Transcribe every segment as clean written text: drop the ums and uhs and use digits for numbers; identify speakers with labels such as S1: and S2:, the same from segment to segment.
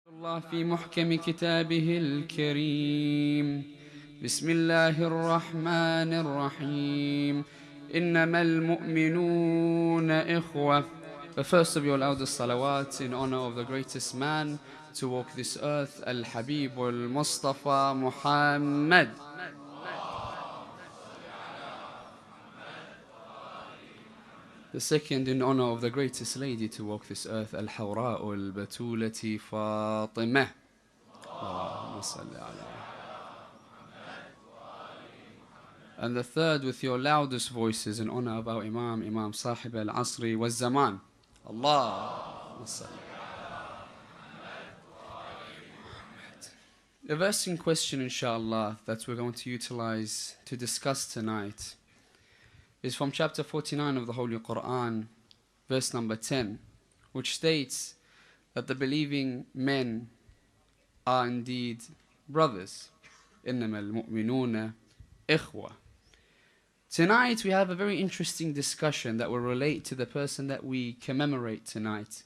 S1: الله في محكم كتابه الكريم بسم الله الرحمن الرحيم إنما المؤمنون إخوة. The first of your loudest salawat in honor of the greatest man to walk this earth, Al-Habib Al-Mustafa Muhammad. The second in honor of the greatest lady to walk this earth, Al-Hawra Al-Batulati Fatimah. And the third with your loudest voices in honor of our Imam Sahib Al-Asri wa Zaman. Allahumma salli. The verse in question, inshallah, that we're going to utilize to discuss tonight is from chapter 49 of the Holy Quran, verse number 10, which states that the believing men are indeed brothers. إِنَّمَا الْمُؤْمِنُونَ إِخْوَةً. Tonight we have a very interesting discussion that will relate to the person that we commemorate tonight.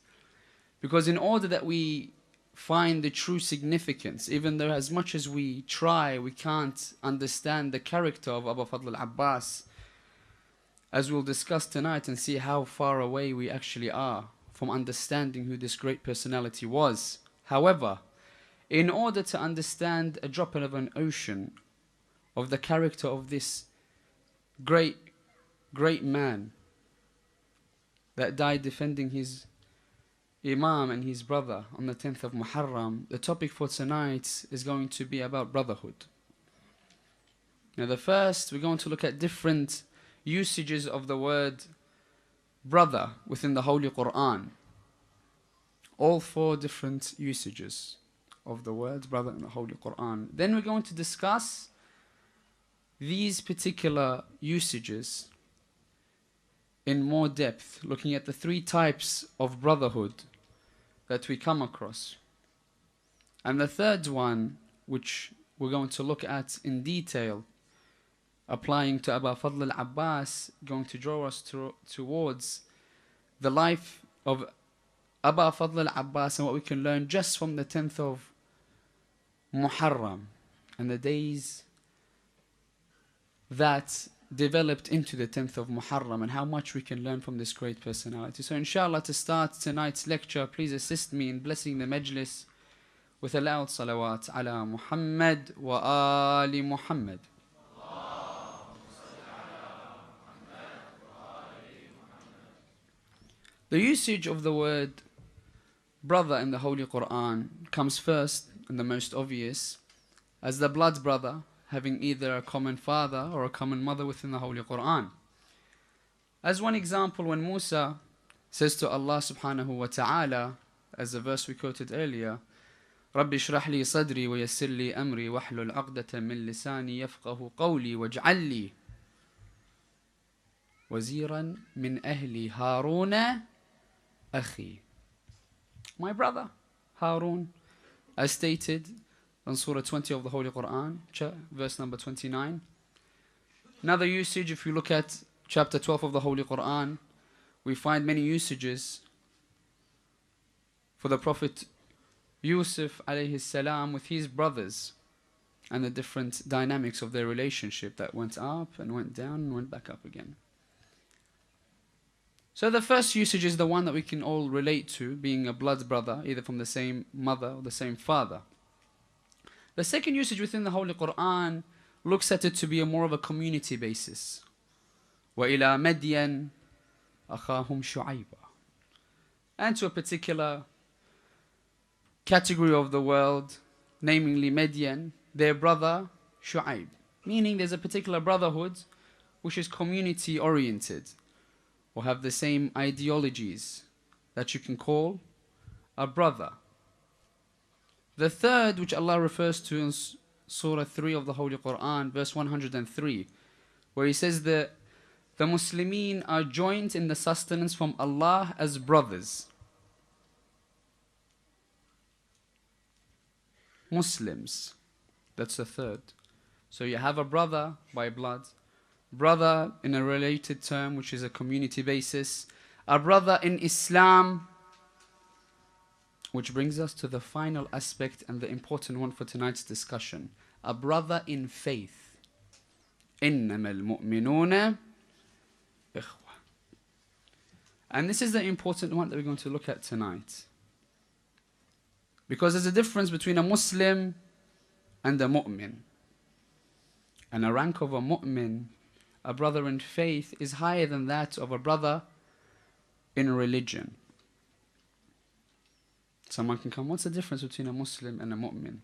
S1: Because in order that we find the true significance, even though as much as we try, we can't understand the character of Abu Fadl Al-Abbas, as we'll discuss tonight and see how far away we actually are from understanding who this great personality was. However, in order to understand a drop of an ocean of the character of this great man that died defending his Imam and his brother on the 10th of Muharram, the topic for tonight is going to be about brotherhood. Now the first, we're going to look at different usages of the word brother within the Holy Quran. All 4 different usages of the word brother in the Holy Quran. Then we're going to discuss these particular usages in more depth, looking at the 3 types of brotherhood that we come across. And the third one, which we're going to look at in detail, applying to Abu Fadl Al-Abbas, going to draw us towards the life of Abu Fadl Al-Abbas and what we can learn just from the 10th of Muharram and the days that developed into the 10th of Muharram and how much we can learn from this great personality. So inshallah, to start tonight's lecture, please assist me in blessing the majlis with a loud salawat ala Muhammad wa ali Muhammad. The usage of the word brother in the Holy Quran comes first and the most obvious as the blood brother, having either a common father or a common mother within the Holy Quran. As one example, when Musa says to Allah subhanahu wa ta'ala, as the verse we quoted earlier, رَبِّ اشْرَحْ لِي صَدْرِي وَيَسِّرْ لِي أَمْرِي وَاحْلُلْ عُقْدَةً مِّن لِسَانِي يَفْقَهُ قَوْلِي وَاجْعَلْ لِي وَزِيرًا مِّنْ أَهْلِي هَارُونَ أَخِي. My brother, Harun, as stated in Surah 20 of the Holy Quran, verse number 29. Another usage, if you look at chapter 12 of the Holy Quran, we find many usages for the Prophet Yusuf alayhi salam with his brothers and the different dynamics of their relationship that went up and went down and went back up again. So the first usage is the one that we can all relate to, being a blood brother, either from the same mother or the same father. The second usage within the Holy Quran looks at it to be more of a community basis. وَإِلَى مَدْيَنَ أَخَاهُمْ شُعَيْبًا. And to a particular category of the world, namely Madian, their brother Shu'aib. Meaning there's a particular brotherhood which is community oriented, or have the same ideologies that you can call a brother. The third, which Allah refers to in Surah 3 of the Holy Quran, verse 103, where He says that the Muslimin are joined in the sustenance from Allah as brothers. Muslims, that's the third. So you have a brother by blood, brother in a related term, which is a community basis, a brother in Islam, which brings us to the final aspect and the important one for tonight's discussion, a brother in faith. إِنَّمَا الْمُؤْمِنُونَ إِخْوَةٌ. And this is the important one that we're going to look at tonight. Because there's a difference between a Muslim and a mu'min. And a rank of a mu'min, a brother in faith, is higher than that of a brother in religion. Someone can come, what's the difference between a Muslim and a mu'min?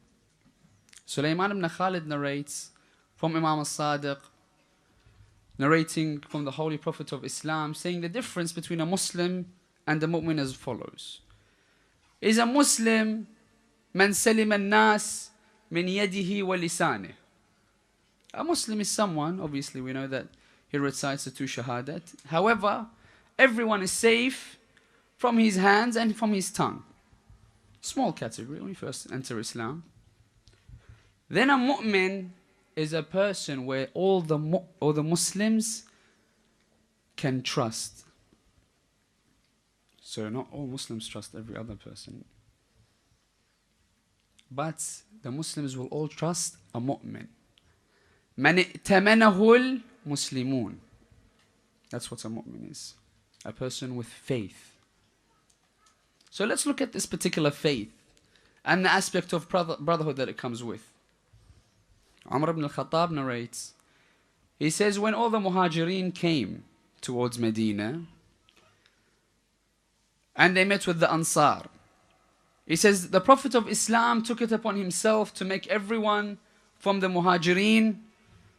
S1: Sulaiman ibn Khalid narrates from Imam Al-Sadiq, narrating from the Holy Prophet of Islam, saying the difference between a Muslim and a mu'min as follows. Is a Muslim man salim al-nas min yadihi wa lisanih. A Muslim is someone, obviously we know that he recites the two shahadat. However, everyone is safe from his hands and from his tongue. Small category when you first enter Islam. Then a mu'min is a person where all the Muslims can trust. So not all Muslims trust every other person. But the Muslims will all trust a mu'min. Man i'tamanahu al-muslimun. That's what a mu'min is. A person with faith. So let's look at this particular faith and the aspect of brotherhood that it comes with. Umar ibn al-Khattab narrates, he says, when all the Muhajirin came towards Medina and they met with the Ansar, he says, the Prophet of Islam took it upon himself to make everyone from the Muhajirin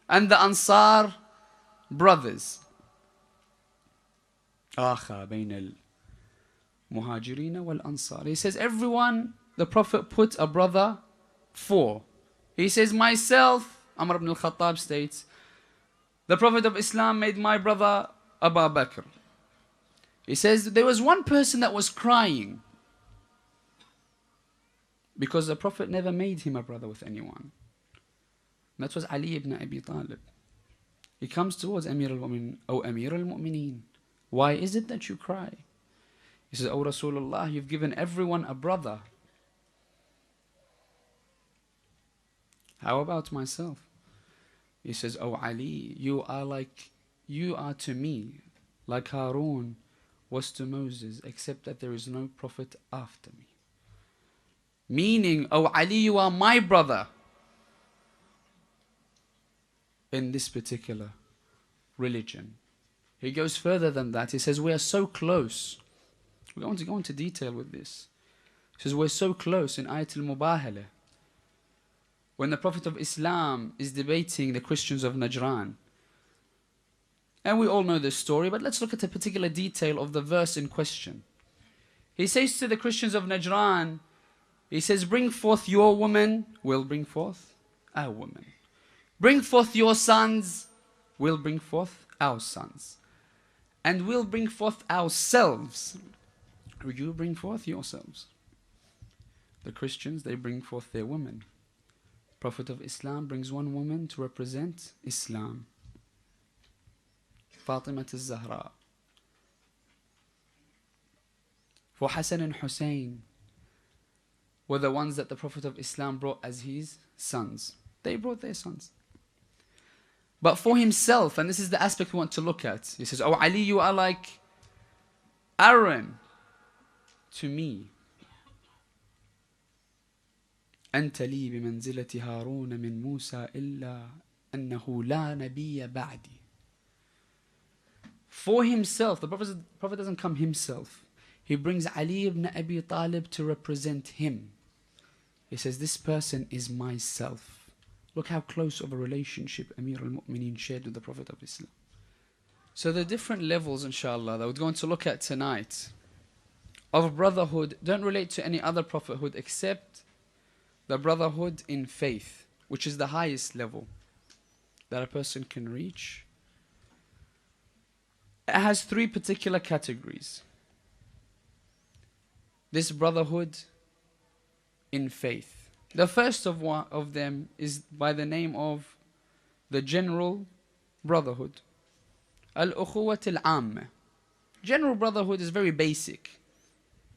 S1: and the Ansar brothers. Akha bayn al-Muhajirin wal-Ansar. He says, everyone, the Prophet put a brother for. He says, myself, Umar ibn al-Khattab states, the Prophet of Islam made my brother Abu Bakr. He says, there was one person that was crying because the Prophet never made him a brother with anyone. And that was Ali ibn Abi Talib. He comes towards Amir al-Mu'minin, O Amir al-Mu'minin, why is it that you cry? He says, O Rasulullah, you've given everyone a brother. How about myself? He says, Oh Ali, you are to me like Harun was to Moses, except that there is no prophet after me. Meaning, Oh Ali, you are my brother in this particular religion. He goes further than that. He says, we are so close. We're going to go into detail with this. He says, we're so close in Ayat al-Mubahala. When the Prophet of Islam is debating the Christians of Najran. And we all know this story, but let's look at a particular detail of the verse in question. He says to the Christians of Najran, he says, bring forth your woman, we'll bring forth our woman. Bring forth your sons, we'll bring forth our sons. And we'll bring forth ourselves. Would you bring forth yourselves? The Christians, they bring forth their women. Prophet of Islam brings one woman to represent Islam. Fatima al-Zahra. For Hassan and Hussein were the ones that the Prophet of Islam brought as his sons. They brought their sons. But for himself, and this is the aspect we want to look at, he says, Oh Ali, you are like Aaron to me. أنت لي بمنزلة هارون من موسى إلا أنه لا نبي بعدي. For himself, the Prophet doesn't come himself. He brings Ali ibn Abi Talib to represent him. He says, this person is myself. Look how close of a relationship Amir al-Mu'minin shared with the Prophet of Islam. So the different levels, inshallah, that we're going to look at tonight of brotherhood don't relate to any other prophethood except the brotherhood in faith, which is the highest level that a person can reach. It has three particular categories. This brotherhood in faith. The first of them is by the name of the general brotherhood. Al-Ukhuwat al-Amma. General brotherhood is very basic.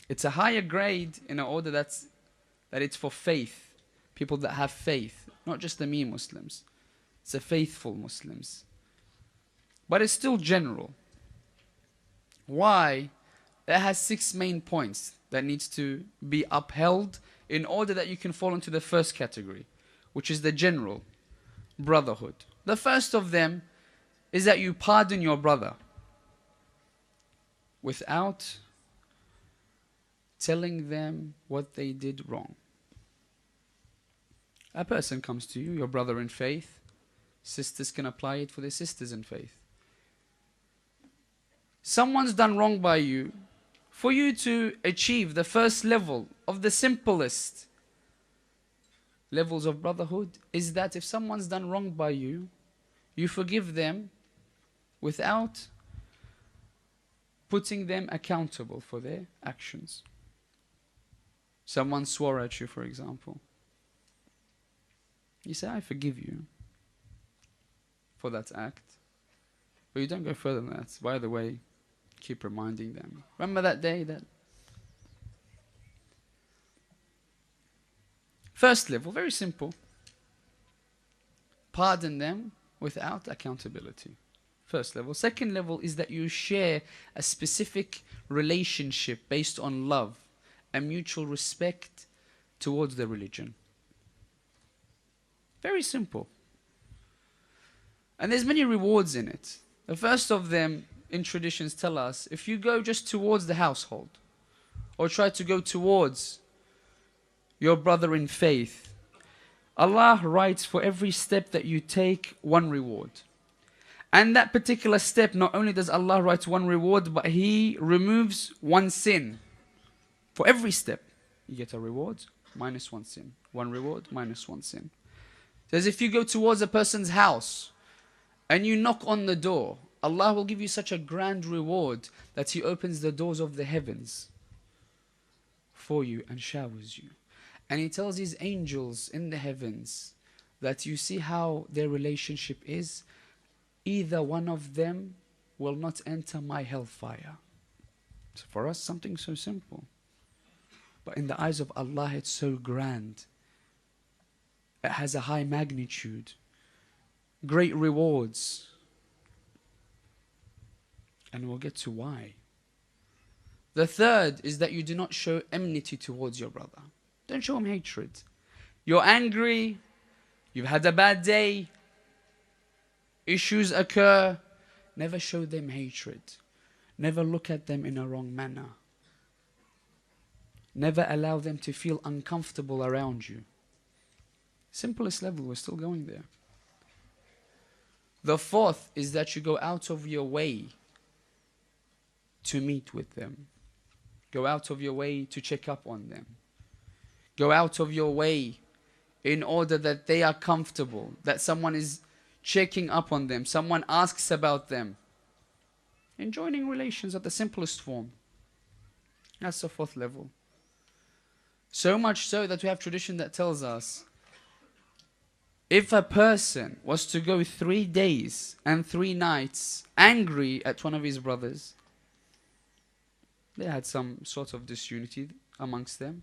S1: It's a higher grade in order that it's for faith. People that have faith. Not just the mere Muslims. It's a faithful Muslims. But it's still general. Why? It has 6 main points that needs to be upheld in order that you can fall into the first category, which is the general brotherhood. The first of them is that you pardon your brother without telling them what they did wrong. A person comes to you, your brother in faith. Sisters can apply it for their sisters in faith. Someone's done wrong by you. For you to achieve the first level of the simplest levels of brotherhood is that if someone's done wrong by you, you forgive them without putting them accountable for their actions. Someone swore at you, for example. You say, I forgive you for that act. But you don't go further than that. By the way, keep reminding them. Remember that day that... First level, very simple. Pardon them without accountability. First level. Second level is that you share a specific relationship based on love and mutual respect towards the religion. Very simple. And there's many rewards in it. The first of them in traditions tell us, if you go just towards the household or try to go towards your brother in faith, Allah writes for every step that you take 1 reward. And that particular step, not only does Allah write 1 reward, but He removes 1 sin. For every step, you get a reward minus 1 sin. 1 reward minus 1 sin. Says if you go towards a person's house and you knock on the door, Allah will give you such a grand reward that He opens the doors of the heavens for you and showers you. And He tells His angels in the heavens that you see how their relationship is. Either one of them will not enter my hellfire. So for us, something so simple. But in the eyes of Allah, it's so grand. It has a high magnitude. Great rewards. And we'll get to why. The third is that you do not show enmity towards your brother. Don't show him hatred. You're angry. You've had a bad day. Issues occur. Never show them hatred. Never look at them in a wrong manner. Never allow them to feel uncomfortable around you. Simplest level, we're still going there. The fourth is that you go out of your way to meet with them. Go out of your way to check up on them. Go out of your way in order that they are comfortable, that someone is checking up on them, someone asks about them. In joining relations at the simplest form. That's the fourth level. So much so that we have tradition that tells us if a person was to go 3 days and 3 nights angry at one of his brothers, they had some sort of disunity amongst them.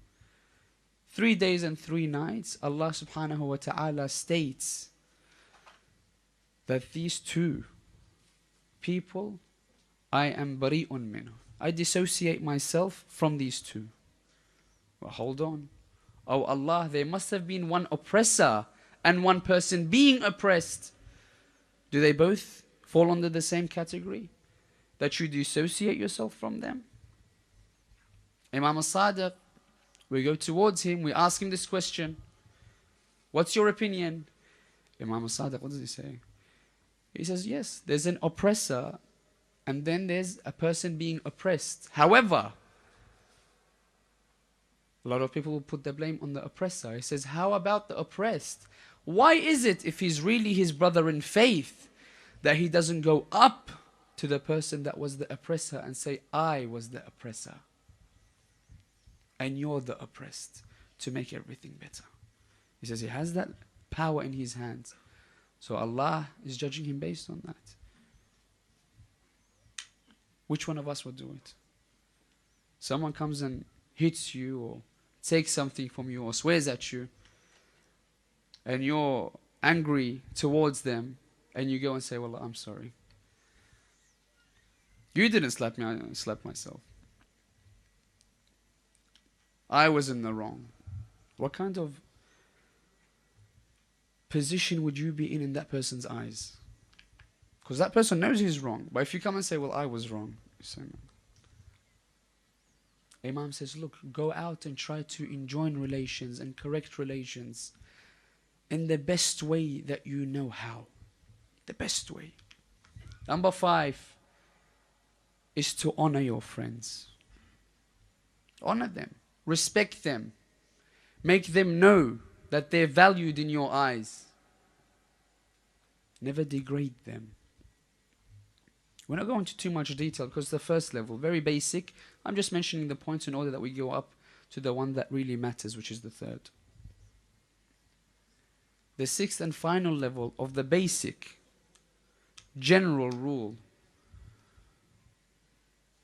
S1: 3 days and 3 nights, Allah subhanahu wa ta'ala states that these 2 people, I am bari'un minhu. I dissociate myself from these 2. Well, hold on. Oh Allah, there must have been one oppressor and one person being oppressed. Do they both fall under the same category? That you dissociate yourself from them? Imam Al-Sadiq, we go towards him, we ask him this question. What's your opinion? Imam Al-Sadiq, what does he say? He says, yes, there's an oppressor and then there's a person being oppressed. However, a lot of people will put the blame on the oppressor. He says, how about the oppressed? Why is it, if he's really his brother in faith, that he doesn't go up to the person that was the oppressor and say, I was the oppressor and you're the oppressed, to make everything better? He says he has that power in his hands. So Allah is judging him based on that. Which one of us would do it? Someone comes and hits you or takes something from you or swears at you, and you're angry towards them, and you go and say, well, I'm sorry. You didn't slap me, I slapped myself. I was in the wrong. What kind of position would you be in that person's eyes? Because that person knows he's wrong. But if you come and say, well, I was wrong, you say, no. Imam says, look, go out and try to enjoin relations and correct relations in the best way that you know how. The best way. Number 5 is to honor your friends. Honor them. Respect them. Make them know that they're valued in your eyes. Never degrade them. We're not going into too much detail because the first level, very basic. I'm just mentioning the points in order that we go up to the one that really matters, which is the third. The 6th and final level of the basic general rule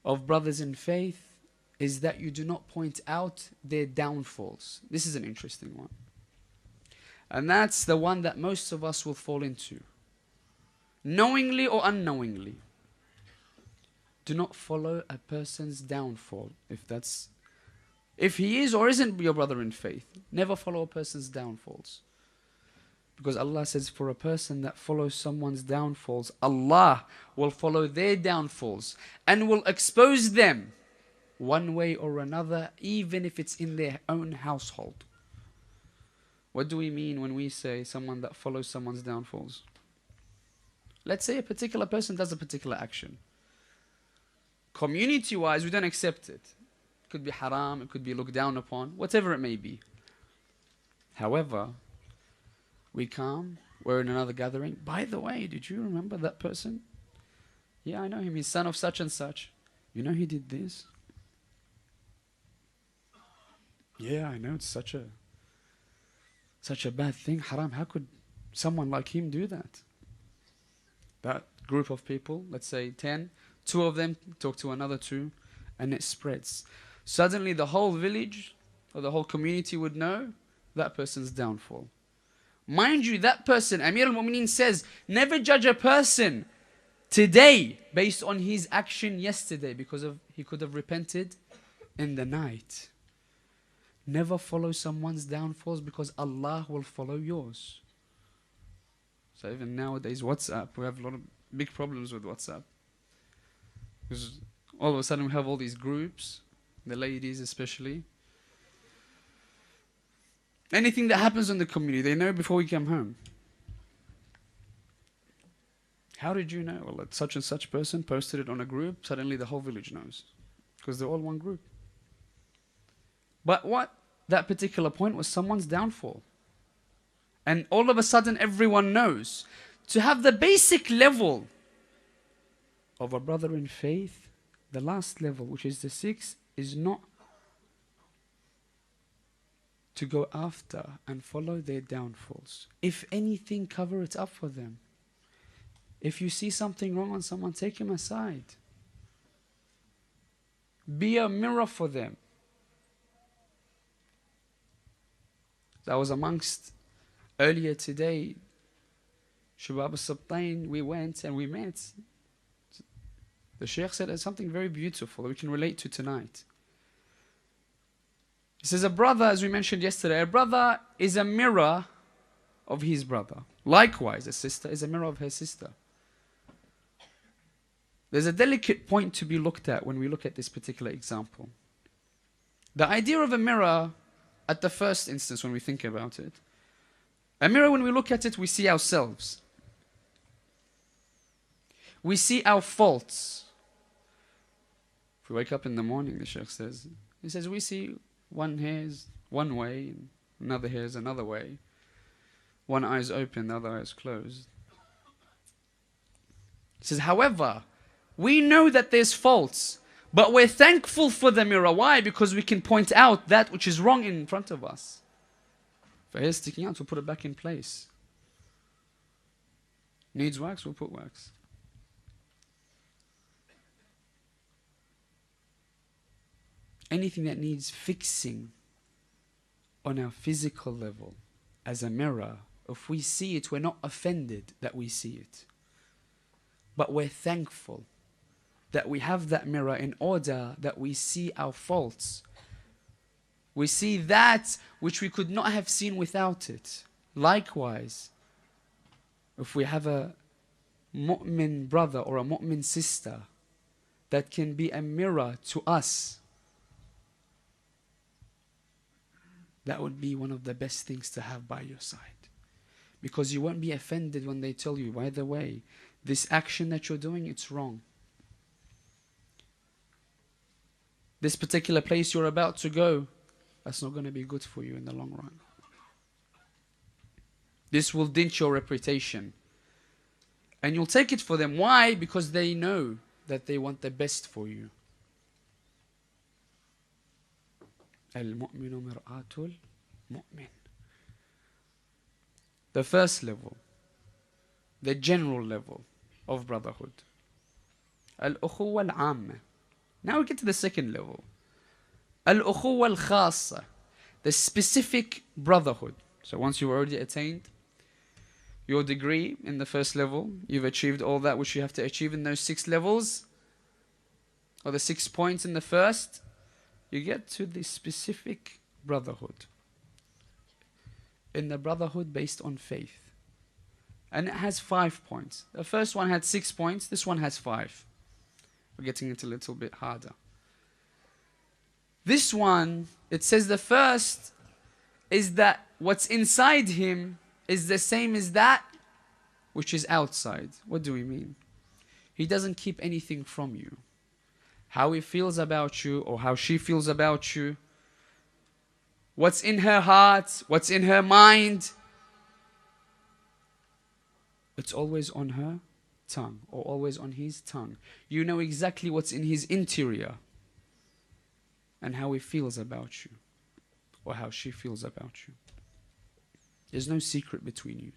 S1: of brothers in faith is that you do not point out their downfalls. This is an interesting one. And that's the one that most of us will fall into. Knowingly or unknowingly. Do not follow a person's downfall. If he is or isn't your brother in faith, never follow a person's downfalls. Because Allah says, for a person that follows someone's downfalls, Allah will follow their downfalls and will expose them one way or another, even if it's in their own household. What do we mean when we say someone that follows someone's downfalls? Let's say a particular person does a particular action. Community-wise, we don't accept it. It could be haram, it could be looked down upon, whatever it may be. However, we come, we're in another gathering. By the way, did you remember that person? Yeah, I know him. He's son of such and such. You know he did this? Yeah, I know. It's such a bad thing. Haram. How could someone like him do that? That group of people, let's say 10, 2 of them talk to another 2, and it spreads. Suddenly the whole village or the whole community would know that person's downfall. Mind you, that person, Amir al-Mu'mineen says, never judge a person today based on his action yesterday, because he could have repented in the night. Never follow someone's downfalls, because Allah will follow yours. So even nowadays, WhatsApp, we have a lot of big problems with WhatsApp. Because all of a sudden we have all these groups, the ladies especially. Anything that happens in the community, they know before we come home. How did you know? Well, that such and such person posted it on a group, suddenly the whole village knows. Because they're all one group. But what that particular point was someone's downfall. And all of a sudden everyone knows. To have the basic level of a brother in faith, the last level, which is the 6th, is not to go after and follow their downfalls. If anything, cover it up for them. If you see something wrong on someone, take him aside. Be a mirror for them. That was amongst earlier today, Shabab al-Sabtain, we went and we met. The Shaykh said something very beautiful that we can relate to tonight. He says a brother, as we mentioned yesterday, a brother is a mirror of his brother. Likewise, a sister is a mirror of her sister. There's a delicate point to be looked at when we look at this particular example. The idea of a mirror, at the first instance when we think about it, a mirror, when we look at it, we see ourselves. We see our faults. If we wake up in the morning, the Shaykh says, he says, we see one hair is one way, and another hair is another way. One eye is open, the other eye is closed. He says, however, we know that there's faults, but we're thankful for the mirror. Why? Because we can point out that which is wrong in front of us. If a hair is sticking out, we'll put it back in place. Needs wax, we'll put wax. Anything that needs fixing on our physical level, as a mirror, if we see it, we're not offended that we see it. But we're thankful that we have that mirror in order that we see our faults. We see that which we could not have seen without it. Likewise, if we have a mu'min brother or a mu'min sister that can be a mirror to us, that would be one of the best things to have by your side. Because you won't be offended when they tell you, by the way, this action that you're doing, it's wrong. This particular place you're about to go, that's not going to be good for you in the long run. This will dent your reputation. And you'll take it for them. Why? Because they know that they want the best for you. Al-mu'minu mir'atul mu'min. The first level, the general level of brotherhood. Al-ukhuwa al-amma. Now we get to the second level. Al-ukhuwa al-khassa. The specific brotherhood. So once you've already attained your degree in the first level, you've achieved all that which you have to achieve in those 6 levels, or the 6 points in the first, you get to the specific brotherhood. In the brotherhood based on faith. And it has 5 points. The first one had 6 points, this one has 5. We're getting it a little bit harder. This one, it says the first is that what's inside him is the same as that which is outside. What do we mean? He doesn't keep anything from you. How he feels about you or how she feels about you, what's in her heart, what's in her mind, it's always on her tongue or always on his tongue. You know exactly what's in his interior and how he feels about you or how she feels about you. There's no secret between you.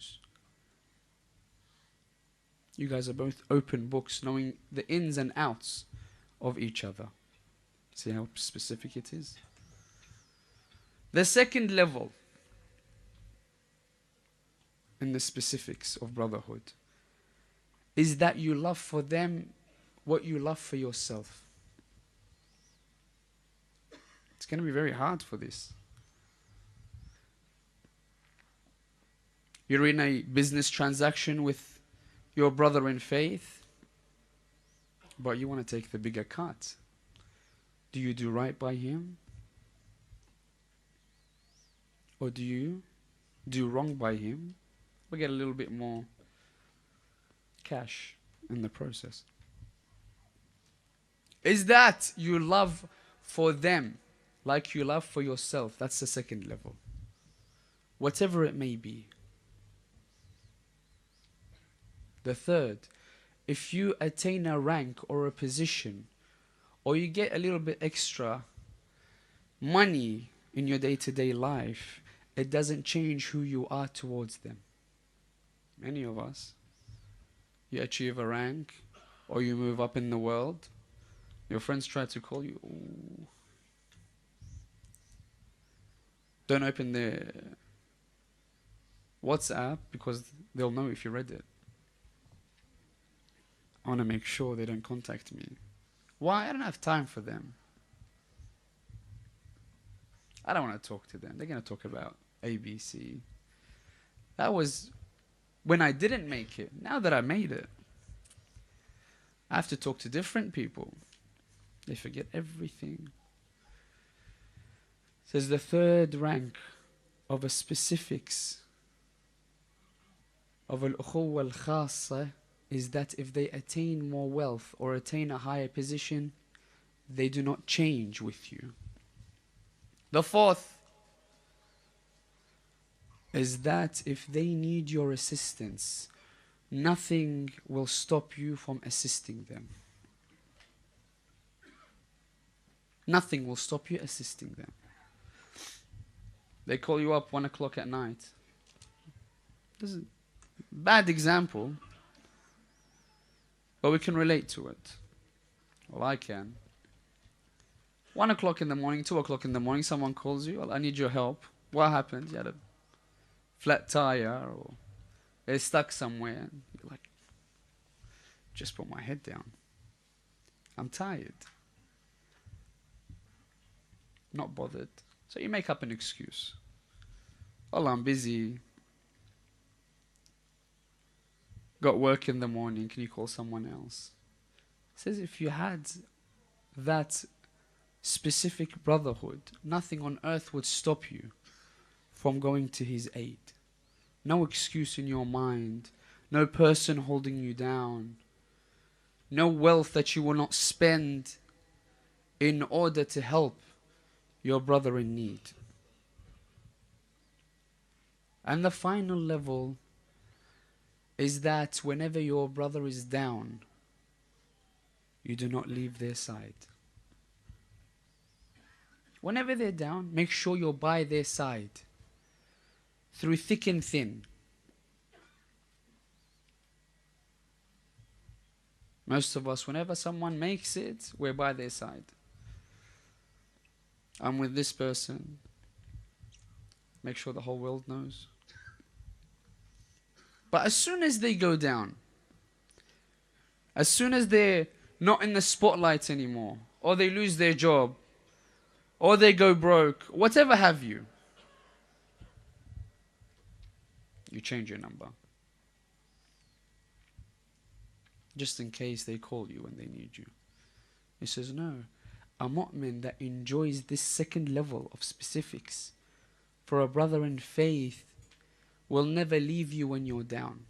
S1: You guys are both open books, knowing the ins and outs of each other. See how specific it is? The second level in the specifics of brotherhood is that you love for them what you love for yourself. It's going to be very hard for this. You're in a business transaction with your brother in faith, but you want to take the bigger cut. Do you do right by him? Or do you do wrong by him? We get a little bit more cash in the process. Is that you love for them like you love for yourself? That's the second level. Whatever it may be. The third, if you attain a rank or a position, or you get a little bit extra money in your day-to-day life, it doesn't change who you are towards them. Many of us, you achieve a rank, or you move up in the world, your friends try to call you. Ooh. Don't open the WhatsApp because they'll know if you read it. I want to make sure they don't contact me. Why? I don't have time for them. I don't want to talk to them. They're going to talk about ABC. That was when I didn't make it. Now that I made it, I have to talk to different people. They forget everything. It says the third rank of a specifics of al-ukhuwa al-khassa is that if they attain more wealth or attain a higher position, they do not change with you. The fourth is that if they need your assistance, nothing will stop you from assisting them. Nothing will stop you assisting them. They call you up 1 o'clock at night. This is a bad example, but we can relate to it. Well, I can. 1 o'clock in the morning, 2 o'clock in the morning, someone calls you, well, I need your help. What happened? You had a flat tire or it's stuck somewhere. And you're like, just put my head down. I'm tired. Not bothered. So you make up an excuse. Well, I'm busy. Got work in the morning. Can you call someone else? It says if you had that specific brotherhood, nothing on earth would stop you from going to his aid. No excuse in your mind. No person holding you down. No wealth that you will not spend in order to help your brother in need. And the final level is that whenever your brother is down, you do not leave their side. Whenever they're down, make sure you're by their side, through thick and thin. Most of us, whenever someone makes it, we're by their side. I'm with this person. Make sure the whole world knows. But as soon as they go down, as soon as they're not in the spotlight anymore, or they lose their job, or they go broke, whatever have you, you change your number. Just in case they call you when they need you. He says, no, a mu'min that enjoys this second level of specifics for a brother in faith will never leave you when you're down.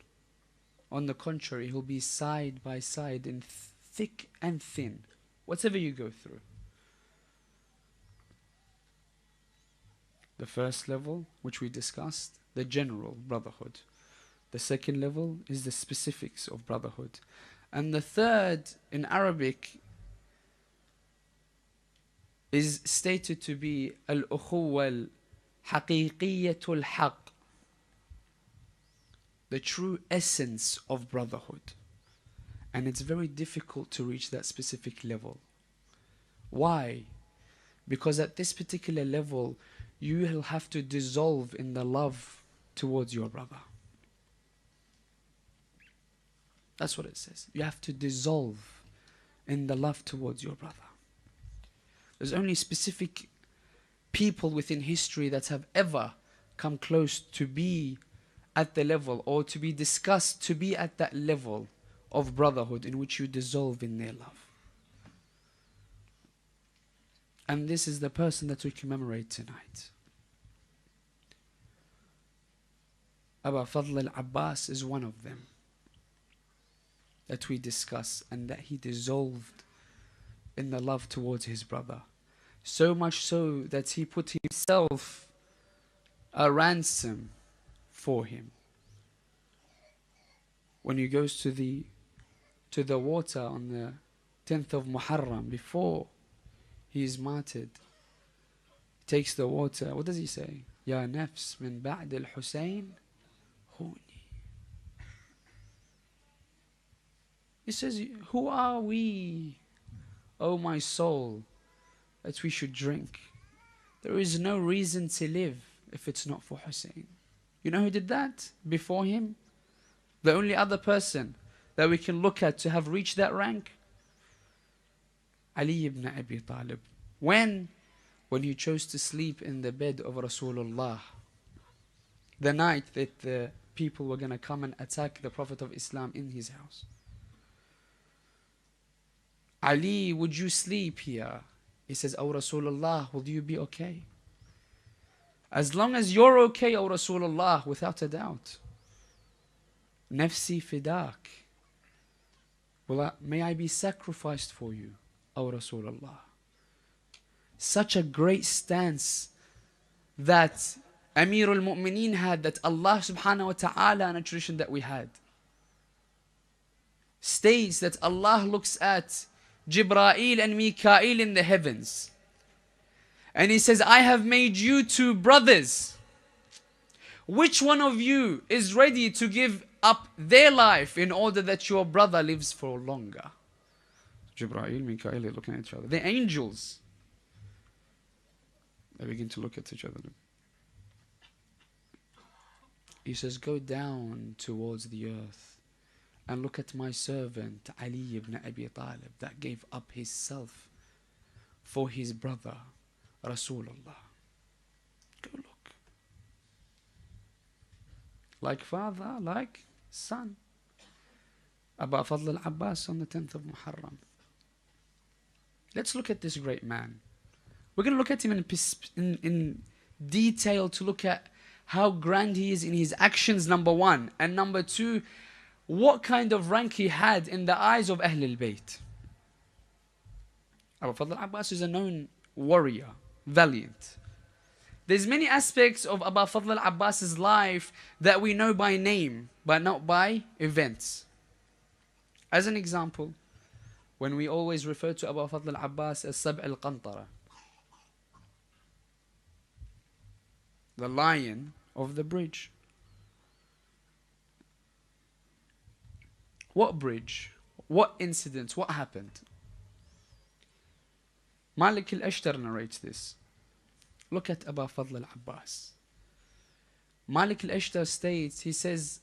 S1: On the contrary, he'll be side by side in thick and thin, whatever you go through. The first level, which we discussed, the general brotherhood. The second level is the specifics of brotherhood. And the third, in Arabic, is stated to be al-ukhuwa al-haqiqiyatul haq, the true essence of brotherhood. And it's very difficult to reach that specific level. Why? Because at this particular level, you will have to dissolve in the love towards your brother. That's what it says. You have to dissolve in the love towards your brother. There's only specific people within history that have ever come close to be at the level, or to be discussed to be at that level of brotherhood in which you dissolve in their love. And this is the person that we commemorate tonight. Abu Fadl Al-Abbas is one of them that we discuss, and that he dissolved in the love towards his brother. So much so that he put himself a ransom for him. When he goes to the water on the 10th of Muharram, before he is martyred, he takes the water. What does he say? Ya nafs min ba'd al-Hussein huni. He says, who are we, O my soul, that we should drink? There is no reason to live if it's not for Hussein. You know who did that before him? The only other person that we can look at to have reached that rank? Ali ibn Abi Talib. When? When he chose to sleep in the bed of Rasulullah. The night that the people were going to come and attack the Prophet of Islam in his house. Ali, would you sleep here? He says, O Rasulullah, will you be okay? As long as you're okay, O Rasulullah, without a doubt. Nafsi fidak. May I be sacrificed for you, O Rasulullah. Such a great stance that Amir al-Mu'mineen had, that Allah subhanahu wa ta'ala, in a tradition that we had, states that Allah looks at Jibreel and Mikael in the heavens, and He says, I have made you two brothers. Which one of you is ready to give up their life in order that your brother lives for longer. Jibreel, Mikael are looking at each other. The angels. They begin to look at each other. He says, go down towards the earth and look at my servant Ali ibn Abi Talib that gave up his self for his brother Rasulullah. Go look. Like father, like son. Abu Fadl Al-Abbas on the 10th of Muharram. Let's look at this great man. We're going to look at him in detail to look at how grand he is in his actions, number one. And number two, what kind of rank he had in the eyes of Ahlul Bayt. Abu Fadl Al-Abbas is a known warrior, valiant. There's many aspects of Abu Fadl Al-Abbas's life that we know by name, but not by events. As an example, when we always refer to Abu Fadl Al-Abbas as Sab' al-Qantara, the lion of the bridge. What bridge? What incident? What happened? Malik al-Ashtar narrates this. Look at Abu Fadl Al-Abbas. Malik al-Ashtar states, he says,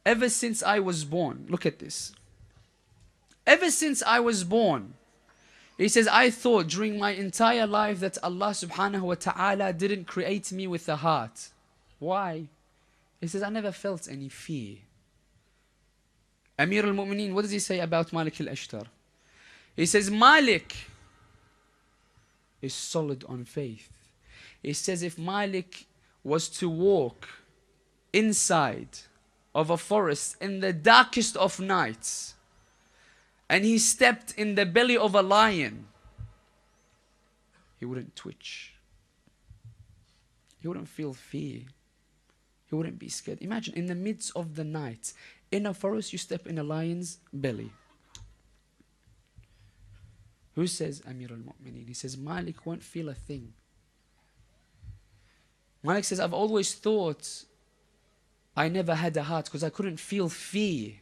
S1: ever since I was born, look at this. Ever since I was born, he says, I thought during my entire life that Allah subhanahu wa ta'ala didn't create me with a heart. Why? He says, I never felt any fear. Amir al-Mu'mineen, what does he say about Malik al-Ashtar? He says, Malik is solid on faith. He says, if Malik was to walk inside of a forest in the darkest of nights, and he stepped in the belly of a lion, he wouldn't twitch. He wouldn't feel fear. He wouldn't be scared. Imagine in the midst of the night, in a forest, you step in a lion's belly. Who says Amir al-Mu'mineen? He says Malik won't feel a thing. Malik says, I've always thought I never had a heart because I couldn't feel fear.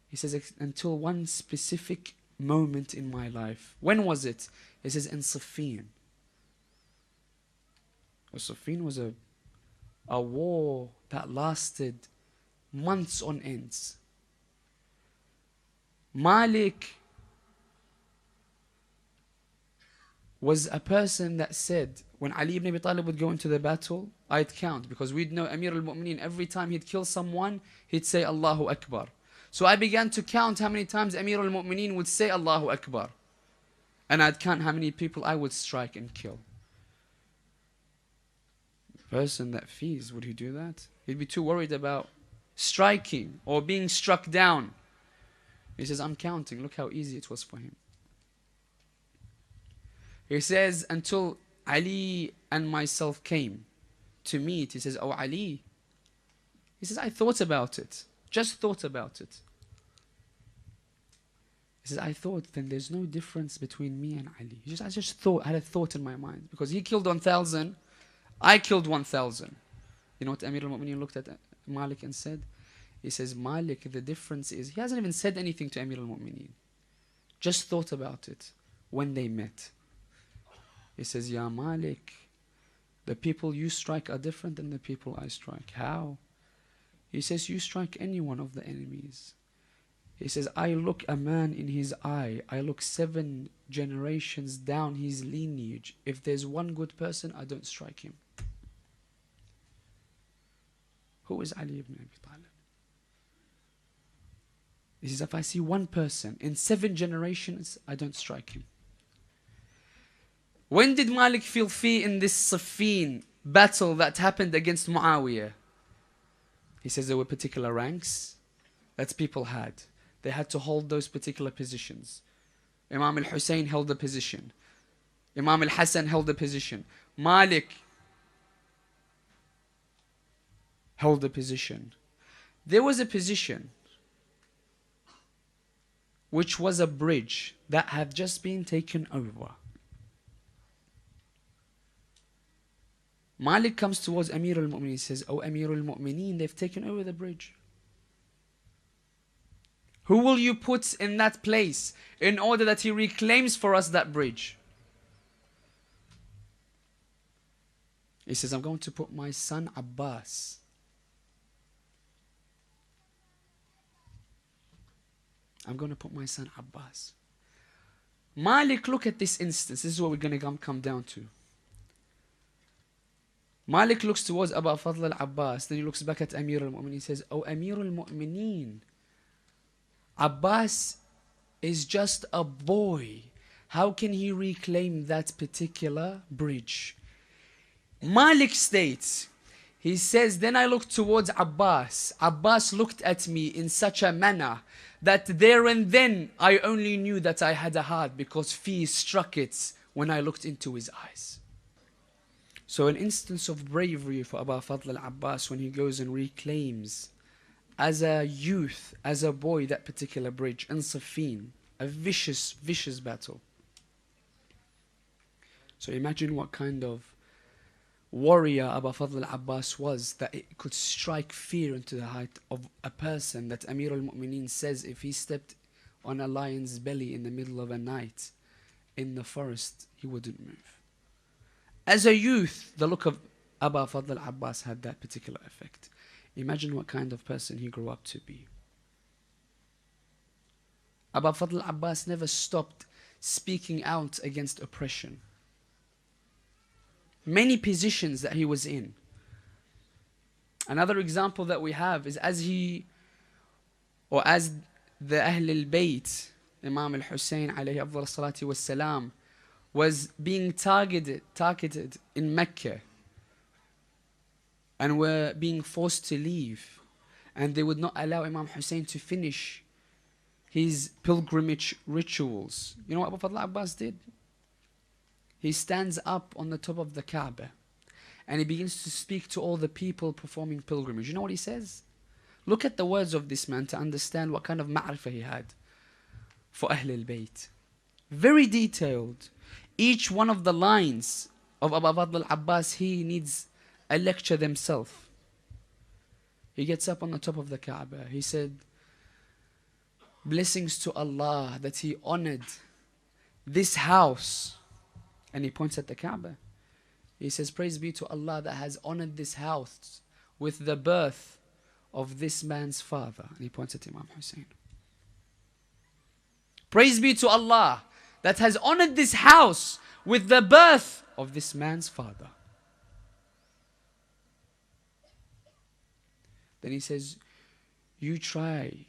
S1: He says, until one specific moment in my life. When was it? He says, in Siffin. Siffin was a war that lasted months on ends. Malik was a person that said, when Ali ibn Abi Talib would go into the battle, I'd count, because we'd know Amir al-Mu'mineen, every time he'd kill someone, he'd say Allahu Akbar. So I began to count how many times Amir al-Mu'mineen would say Allahu Akbar. And I'd count how many people I would strike and kill. A person that fears, would he do that? He'd be too worried about striking or being struck down. He says, I'm counting. Look how easy it was for him. He says, until Ali and myself came to meet, he says, oh Ali. He says, I thought about it. Just thought about it. He says, I thought then there's no difference between me and Ali. I just thought, I had a thought in my mind. Because he killed 1,000, I killed 1,000. You know what Amir al-Mu'mineen looked at Malik and said? He says, Malik, the difference is, he hasn't even said anything to Amir al-Mu'mineen. Just thought about it when they met. He says, Ya Malik, the people you strike are different than the people I strike. How? He says, you strike any one of the enemies. He says, I look a man in his eye. I look 7 generations down his lineage. If there's one good person, I don't strike him. Who is Ali ibn Abi Talib? He says, if I see one person in 7 generations, I don't strike him. When did Malik feel fear in this Siffin battle that happened against Muawiyah? He says there were particular ranks that people had. They had to hold those particular positions. Imam Al-Hussein held a position. Imam Al-Hassan held a position. Malik held a position. There was a position which was a bridge that had just been taken over. Malik comes towards Amir al-Mu'mineen. He says, "Oh Amir al-Mu'mineen, they've taken over the bridge. Who will you put in that place in order that he reclaims for us that bridge?" He says, "I'm going to put my son Abbas." I'm going to put my son Abbas. Malik, look at this instance. This is what we're going to come down to. Malik looks towards Abu Fadl al-Abbas. Then he looks back at Amir al-Mu'mineen. He says, "Oh Amir al-Mu'mineen, Abbas is just a boy. How can he reclaim that particular bridge?" Malik states, he says, "Then I looked towards Abbas. Abbas looked at me in such a manner that there and then I only knew that I had a heart, because fear struck it when I looked into his eyes." So an instance of bravery for Abu Fadl al-Abbas when he goes and reclaims as a youth, as a boy, that particular bridge in Siffin, a vicious battle. So imagine what kind of warrior Abu Fadl al-Abbas was, that it could strike fear into the heart of a person that Amir al-Mu'mineen says if he stepped on a lion's belly in the middle of a night in the forest, he wouldn't move. As a youth, the look of Abu Fadl al-Abbas had that particular effect. Imagine what kind of person he grew up to be. Abu Fadl al-Abbas never stopped speaking out against oppression. Many positions that he was in. Another example that we have is as the Ahl al-Bayt, Imam Al-Hussein alayhi afdal salatu was salam, was being targeted in Mecca and were being forced to leave, and they would not allow Imam Hussein to finish his pilgrimage rituals. You know what Abu Fadl Abbas did? He stands up on the top of the Kaaba and he begins to speak to all the people performing pilgrimage. You know what he says? Look at the words of this man to understand what kind of ma'rifah he had for Ahl al-Bayt. Very detailed. Each one of the lines of Abu Fadl al-Abbas, he needs a lecture themselves. He gets up on the top of the Kaaba. He said, "Blessings to Allah that He honored this house." And he points at the Kaaba. He says, "Praise be to Allah that has honored this house with the birth of this man's father." And he points at Imam Hussein. "Praise be to Allah that has honored this house with the birth of this man's father." Then he says, "You try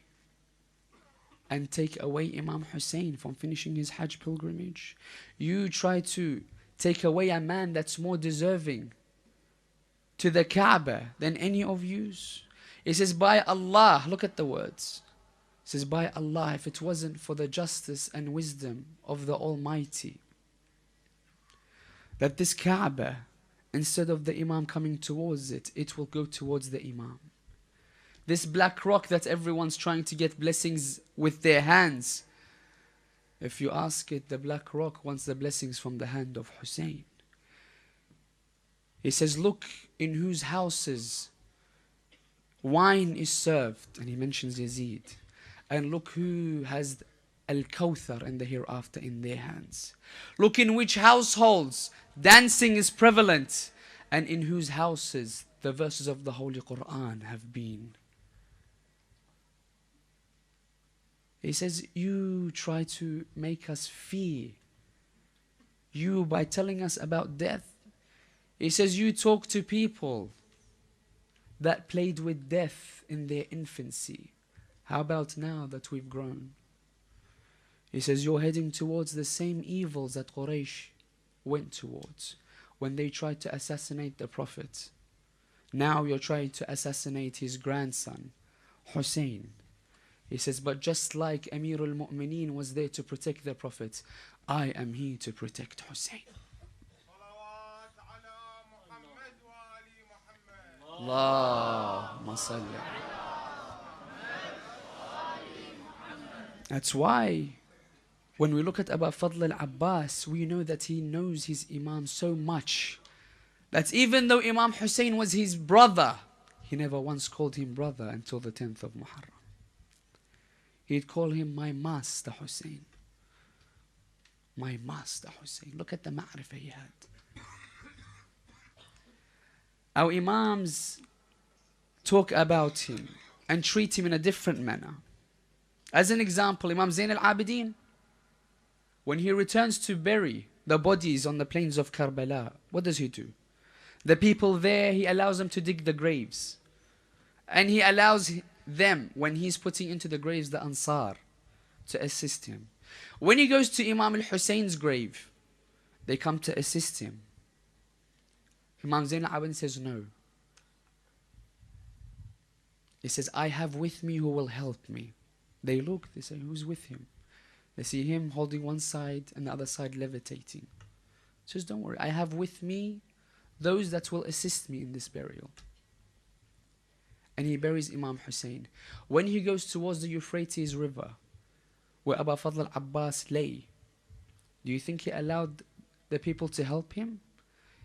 S1: and take away Imam Hussein from finishing his Hajj pilgrimage. You try to take away a man that's more deserving to the Kaaba than any of yous." He says, "By Allah," look at the words. He says, "By Allah, if it wasn't for the justice and wisdom of the Almighty, that this Kaaba, instead of the Imam coming towards it, it will go towards the Imam. This black rock that everyone's trying to get blessings with their hands, if you ask it, the black rock wants the blessings from the hand of Hussein." He says, "Look in whose houses wine is served," and he mentions Yazid, "and look who has Al-Kawthar and the hereafter in their hands. Look in which households dancing is prevalent, and in whose houses the verses of the Holy Quran have been." He says, "You try to make us fear you by telling us about death." He says, "You talk to people that played with death in their infancy. How about now that we've grown?" He says, "You're heading towards the same evils that Quraysh went towards when they tried to assassinate the Prophet. Now you're trying to assassinate his grandson, Hussein." He says, "But just like Amir al-Mu'mineen was there to protect the Prophet, I am here to protect Hussein." Allahumma salli. That's why when we look at Abu Fadl al-Abbas, we know that he knows his Imam so much that even though Imam Hussein was his brother, he never once called him brother until the 10th of Muharram. He'd call him my master Hussein. My master Hussein. Look at the ma'rifah he had. Our Imams talk about him and treat him in a different manner. As an example, Imam Zayn al-Abidin, when he returns to bury the bodies on the plains of Karbala, what does he do? The people there, he allows them to dig the graves. And he allows them, when he's putting into the graves the Ansar, to assist him. When he goes to Imam Al-Hussein's grave, they come to assist him. Imam Zayn al-Abidin says no. He says, I have with me who will help me. They look, they say, who's with him? They see him holding one side and the other side levitating. He says, don't worry, I have with me those that will assist me in this burial. And he buries Imam Hussein. When he goes towards the Euphrates River, where Abu Fadl Al-Abbas lay, do you think he allowed the people to help him?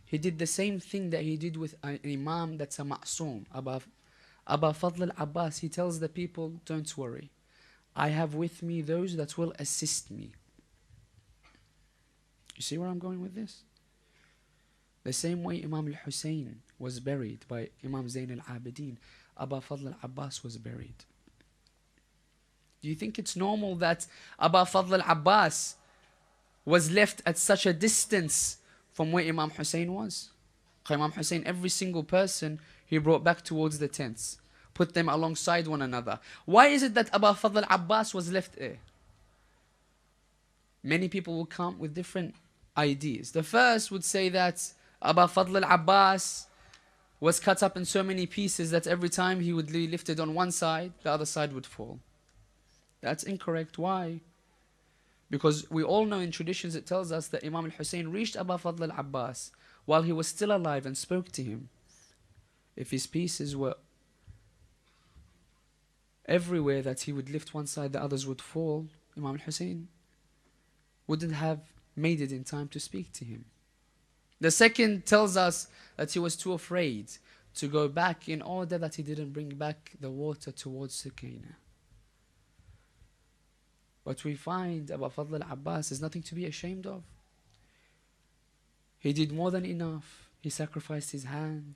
S1: He did the same thing that he did with an imam that's a ma'soom. Abu Fadl Al-Abbas, he tells the people, don't worry, I have with me those that will assist me. You see where I'm going with this? The same way Imam Al-Hussein was buried by Imam Zayn al-Abidin, Abu Fadl Al-Abbas was buried. Do you think it's normal that Abu Fadl Al-Abbas was left at such a distance from where Imam Hussein was? Imam Hussein, every single person he brought back towards the tents, put them alongside one another. Why is it that Abu Fadl Al-Abbas was left there? Many people will come with different ideas. The first would say that Abu Fadl Al-Abbas was cut up in so many pieces that every time he would be lifted on one side, the other side would fall. That's incorrect. Why? Because we all know in traditions it tells us that Imam Al-Hussein reached Abu Fadl Al-Abbas while he was still alive and spoke to him. If his pieces were everywhere that he would lift one side, the others would fall, Imam Al-Hussein wouldn't have made it in time to speak to him. The second tells us that he was too afraid to go back in order that he didn't bring back the water towards Sakina. But we find Abu Fadl Al-Abbas is nothing to be ashamed of. He did more than enough. He sacrificed his hand,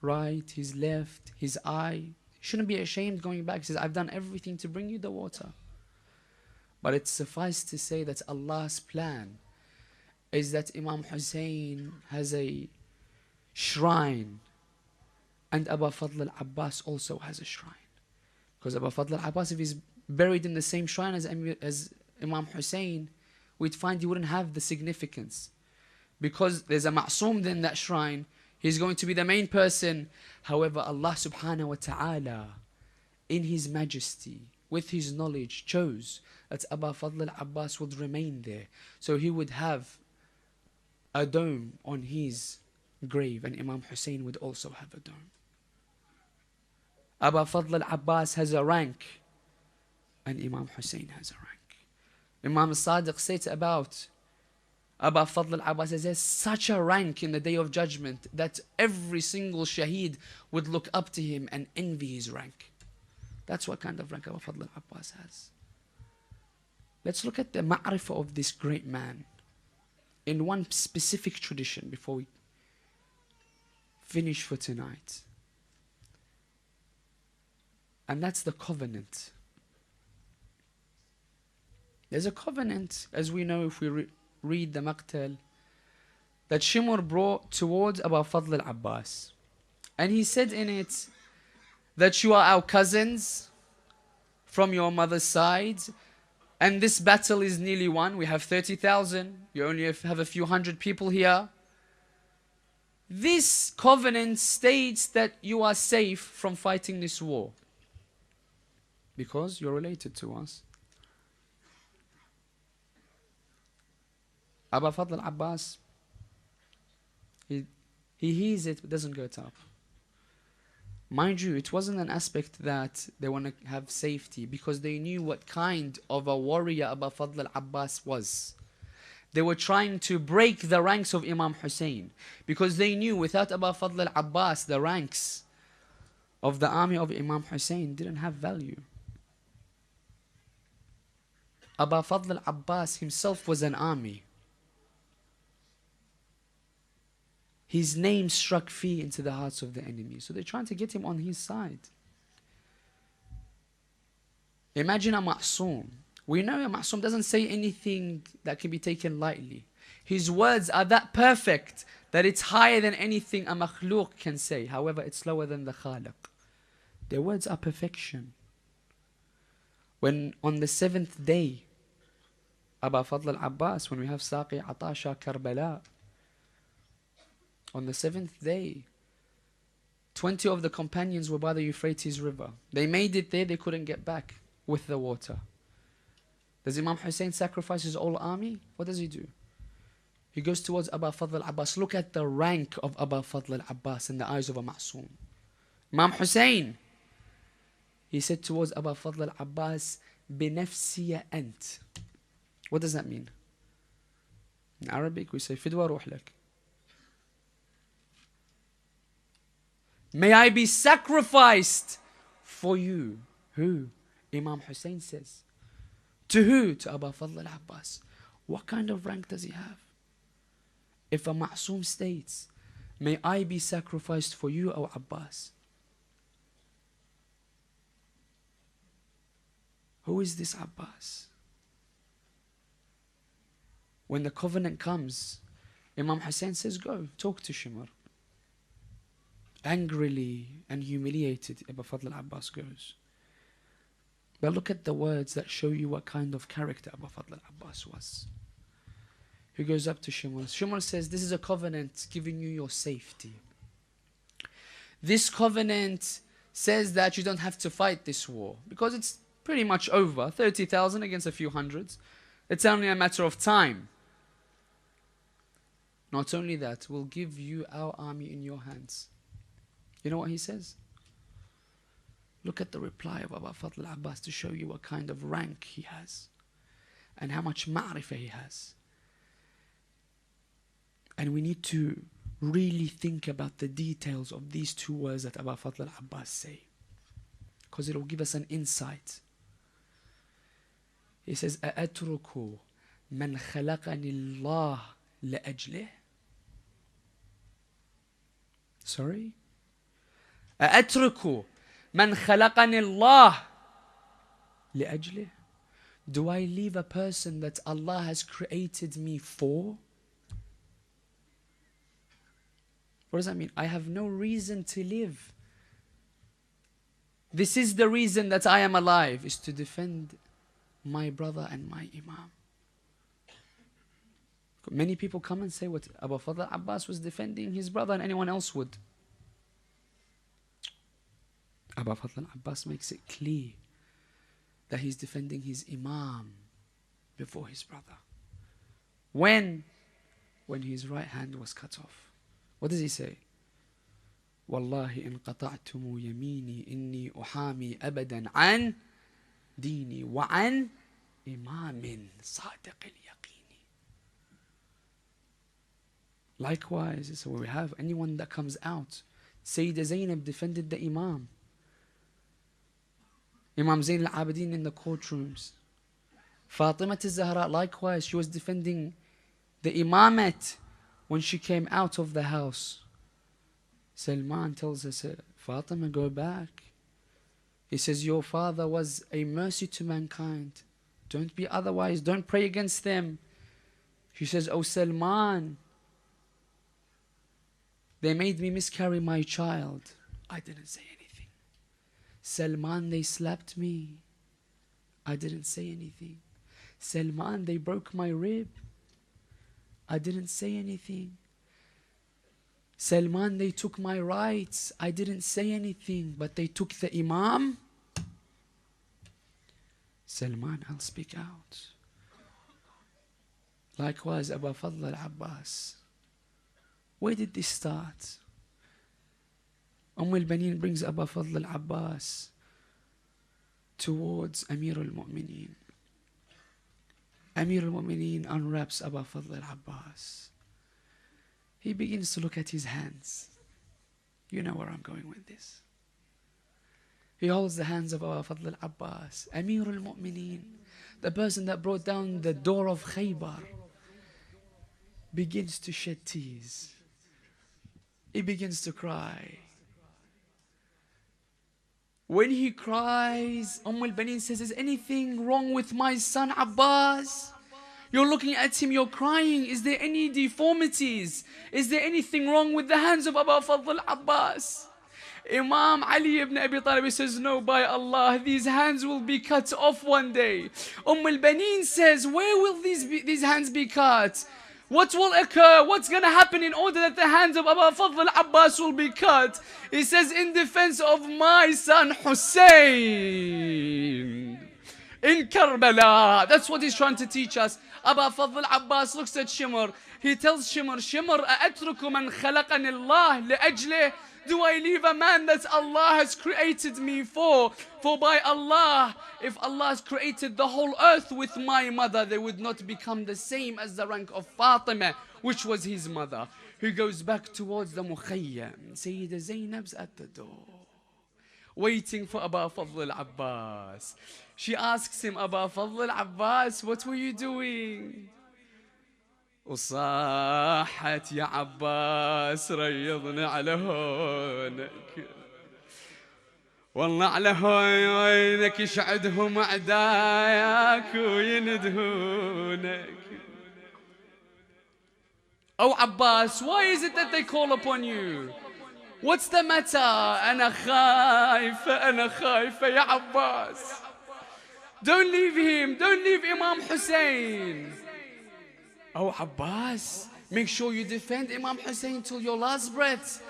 S1: right, his left, his eye. He shouldn't be ashamed going back. He says, I've done everything to bring you the water. But it suffices to say that Allah's plan is that Imam Hussein has a shrine and Abu Fadl Al-Abbas also has a shrine. Because Abu Fadl Al-Abbas, if he's buried in the same shrine as Imam Hussein, we'd find he wouldn't have the significance. Because there's a ma'soom in that shrine, he's going to be the main person. However, Allah subhanahu wa ta'ala, in His majesty, with His knowledge, chose that Abu Fadl Al-Abbas would remain there. So he would have a dome on his grave, and Imam Hussein would also have a dome. Abu Fadl Al-Abbas has a rank, and Imam Hussein has a rank. Imam Sadiq said about Abu Fadl Al-Abbas, there's such a rank in the Day of Judgment that every single shaheed would look up to him and envy his rank. That's what kind of rank Abu Fadl Al-Abbas has. Let's look at the ma'rifah of this great man in one specific tradition before we finish for tonight. And that's the covenant. There's a covenant, as we know if we read the Maqtal, that Shimur brought towards Abu Fadl Al-Abbas. And he said in it that you are our cousins from your mother's side, and this battle is nearly won. We have 30,000. You only have a few hundred people here. This covenant states that you are safe from fighting this war because you're related to us. Abu Fadl Al-Abbas, he hears it but doesn't go up. Mind you, it wasn't an aspect that they want to have safety, because they knew what kind of a warrior Abu Fadl Al-Abbas was. They were trying to break the ranks of Imam Hussein, because they knew without Abu Fadl al-Abbas, the ranks of the army of Imam Hussein didn't have value. Abu Fadl al-Abbas himself was an army. His name struck fear into the hearts of the enemy. So they're trying to get him on his side. Imagine a Ma'soom. We know a Ma'soom doesn't say anything that can be taken lightly. His words are that perfect that it's higher than anything a makhluk can say. However, it's lower than the Khaliq. Their words are perfection. When on the 7th day, Abu Fadl al-Abbas, when we have Saqi Atasha Karbala, on the 7th day, 20 of the companions were by the Euphrates River. They made it there, they couldn't get back with the water. Does Imam Hussein sacrifice his whole army? What does he do? He goes towards Abu Fadl al-Abbas. Look at the rank of Abu Fadl al-Abbas in the eyes of a Ma'soom. Imam Hussein, he said towards Abu Fadl al-Abbas, بنفسي أنت. What does that mean? In Arabic we say, فدوى روح لك. May I be sacrificed for you. Who? Imam Hussein says. To who? To Abu Fadl al-Abbas. What kind of rank does he have? If a Ma'soom states, may I be sacrificed for you, O Abbas. Who is this Abbas? When the covenant comes, Imam Hussein says, go, talk to Shimr. Angrily and humiliated, Abu Fadl al-Abbas goes. But look at the words that show you what kind of character Abu Fadl al-Abbas was. He goes up to Shimr. Shimr says, this is a covenant giving you your safety. This covenant says that you don't have to fight this war, because it's pretty much over. 30,000 against a few hundreds. It's only a matter of time. Not only that, we'll give you our army in your hands. You know what he says? Look at the reply of Abu Fadl al-Abbas to show you what kind of rank he has and how much ma'rifah he has. And we need to really think about the details of these two words that Abu Fadl al-Abbas say, because it will give us an insight. He says, أَأَتْرُكُ مَنْ خَلَقَنِ اللَّهِ لَأَجْلِهِ. Sorry? أَأَتْرُكُ مَنْ خَلَقَنِ اللَّهِ لِأَجْلِهِ. Do I leave a person that Allah has created me for? What does that mean? I have no reason to live. This is the reason that I am alive, is to defend my brother and my Imam. Many people come and say what Abu Fadl Abbas was defending his brother and anyone else would. Abu Fadl Abbas makes it clear that he's defending his Imam before his brother. When his right hand was cut off. What does he say? Wallahi in qata'tumu yamini inni uhami abadan an dini wa an imamin sadiq al-yaqini. Likewise, so we have anyone that comes out. Sayyidah Zainab defended the Imam. Imam Zain al-Abidin in the courtrooms. Fatima al-Zahra, likewise, she was defending the Imamate when she came out of the house. Salman tells her, Fatima, go back. He says, your father was a mercy to mankind. Don't be otherwise. Don't pray against them. She says, oh Salman, they made me miscarry my child. I didn't say anything. Salman, they slapped me. I didn't say anything. Salman, they broke my rib. I didn't say anything. Salman, they took my rights. I didn't say anything, but they took the Imam. Salman, I'll speak out. Likewise, Abu Fadl al-Abbas. Where did this start? Al-Banin brings Abu Fadl al-Abbas towards Amir al-Mu'mineen. Amir al-Mu'mineen unwraps Abu Fadl al-Abbas. He begins to look at his hands. You know where I'm going with this. He holds the hands of Abu Fadl al-Abbas, Amir al-Mu'mineen, the person that brought down the door of Khaybar, begins to shed tears. He begins to cry. When he cries, al-Baneen says, is anything wrong with my son Abbas? You're looking at him, you're crying. Is there any deformities? Is there anything wrong with the hands of Abu Fadl al-Abbas? Imam Ali ibn Abi Talib says, no, by Allah, these hands will be cut off one day. Al-Baneen says, where will these hands be cut? What will occur? What's going to happen in order that the hands of Abu Fadl al-Abbas will be cut? He says, in defense of my son Hussein in Karbala. That's what he's trying to teach us. Abu Fadl al-Abbas looks at Shimr. He tells Shimr, Shimr, أَأَتْرُكُ مَنْ خَلَقَنِ اللَّهِ لِأَجْلِهِ. Do I leave a man that Allah has created me for? For by Allah, if Allah has created the whole earth with my mother, they would not become the same as the rank of Fatima, which was his mother. He goes back towards the Mukhayyam. Sayyidah Zainab's at the door, waiting for Abu Fadl al-Abbas. She asks him, Abu Fadl al-Abbas, what were you doing? وصاحت يا عباس ريضني على هونك والله على هونك يشعدهم أعداياك ويندهونك. Oh Abbas, why is it that they call upon you? What's the matter? أنا خايفة يا عباس. Don't leave him, don't leave Imam Hussein. Oh Abbas, make sure you defend Imam Hussein till your last breath.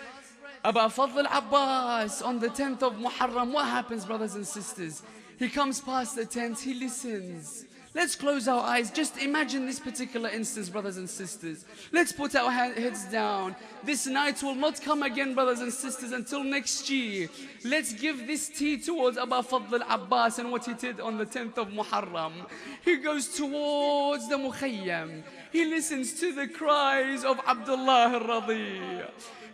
S1: Abu Fadl Abbas on the 10th of Muharram, what happens, brothers and sisters? He comes past the tent, he listens. Let's close our eyes. Just imagine this particular instance, brothers and sisters. Let's put our heads down. This night will not come again, brothers and sisters, until next year. Let's give this tea towards Abu Fadl Abbas and what he did on the 10th of Muharram. He goes towards the Mukhayyam. He listens to the cries of Abdullah al-Radi.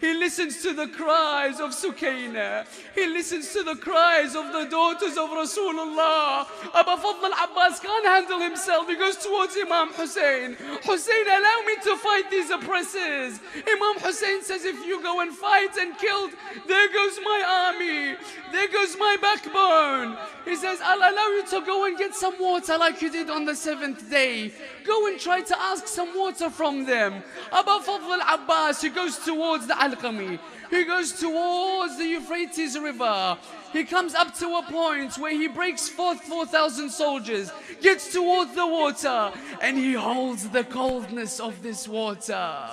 S1: He listens to the cries of Sukaina. He listens to the cries of the daughters of Rasulullah. Abu Fadl al-Abbas can't handle himself. He goes towards Imam Hussein. Hussein, allow me to fight these oppressors. Imam Hussein says, if you go and fight and killed, there goes my army. There goes my backbone. He says, I'll allow you to go and get some water like you did on the 7th day. Go and try to ask some water from them. Abu Fadl al-Abbas, he goes towards the Alqami. He goes towards the Euphrates River. He comes up to a point where he breaks forth 4,000 soldiers, gets towards the water, and he holds the coldness of this water.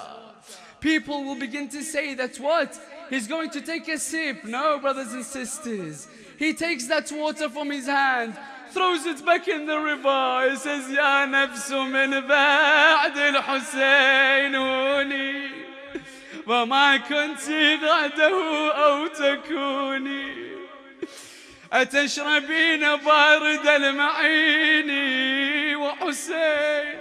S1: People will begin to say that what? He's going to take a sip. No, brothers and sisters. He takes that water from his hand, throws it back in the river. He says, Ya nafsu min ba'd al-Husaynuni wa ma kunti ba'dahu aw takuni أتشربين بارد المعين وحسين.